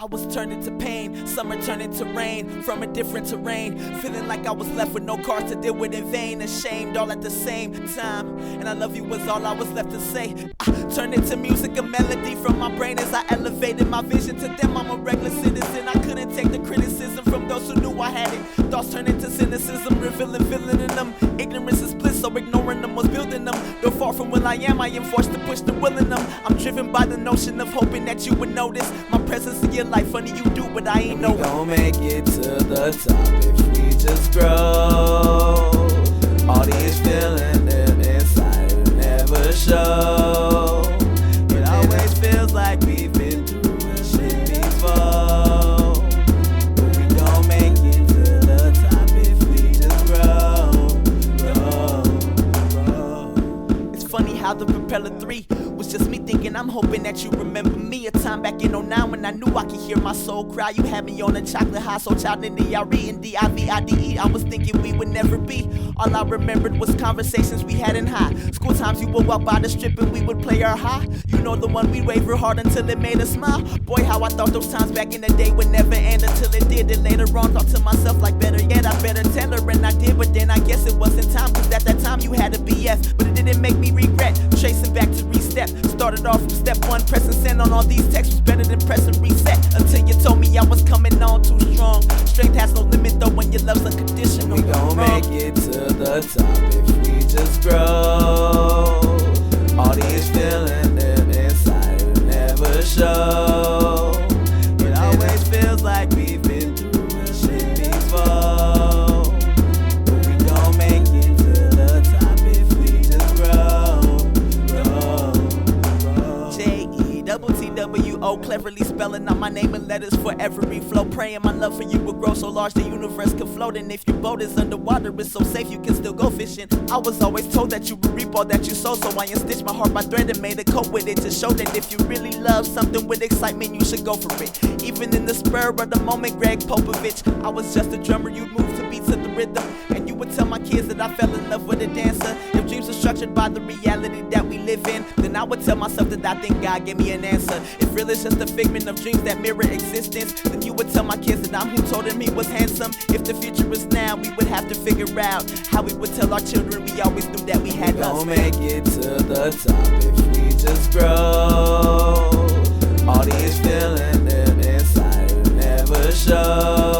I was turned into pain, summer turned into rain, from a different terrain, feeling like I was left with no cards to deal with in vain, ashamed all at the same time, and I love you was all I was left to say. I turned into music, a melody from my brain as I elevated my vision. To them I'm a regular citizen, I couldn't take the criticism from those who knew I had it. Thoughts turned into cynicism, revealing villain in them. Ignorance is bliss, so ignoring them was building them. Though far from where I am forced to push the will in them. I'm driven by the notion of hoping that you would notice my presence in your life. Funny you do, but I ain't know. We gon' make it to the top if we just grow. All these feelings inside will never show. It always feels like we've been through this shit before. But we gon' make it to the top if we just grow. It's funny how the Propeller 3 was just me thinking, I'm hoping that you remember me. A time back in 09 when I knew I could hear my soul cry. You had me on a chocolate high, so child in the R.E. and D-I-V-I-D-E. I was thinking we would never be. All I remembered was conversations we had in high school times. You would walk by the strip and we would play our high. You know, the one we'd waver hard until it made us smile. Boy, how I thought those times back in the day would never end until it did. And later on thought to myself like, better yet, I better tell her. And I did, but then I guess it wasn't time, cause at that time you had a BF. But it didn't make me regret tracing back to re-step. Started off from step one, pressing send on all these texts was better than pressing reset. Until you told me I was coming on too strong. Strength has no limit though when your love's unconditional. We gon' make it to the top if we just grow. All these feelings inside will never show. It always feels like we've been through this shit before. But we gon' make it to the top if we just grow. J-E-T-T-W-O, cleverly spelling out my name in letters for every flow. Praying my love for you will grow so large the universe could float. And if your boat is underwater, it's so safe you can still go fishing. I was always told that you would reap all that you sow, so I unstitched my heart by thread and made a coat with it to show that if you really love something with excitement, you should go for it. Even in the spur of the moment, Greg Popovich, I was just a drummer, you'd move to beats of the rhythm. And you would tell my kids that I fell in love with a dancer. If dreams are structured by the reality that we live in, then I would tell myself that I think God gave me an answer. If real is just a figment of dreams that mirror existence, then you would tell my kids that I'm who told him he was handsome. If the future is now, we would have to figure out how we would tell our children we always knew that we had us. We gon' make it to the top if we just grow. All these feelings inside will never show.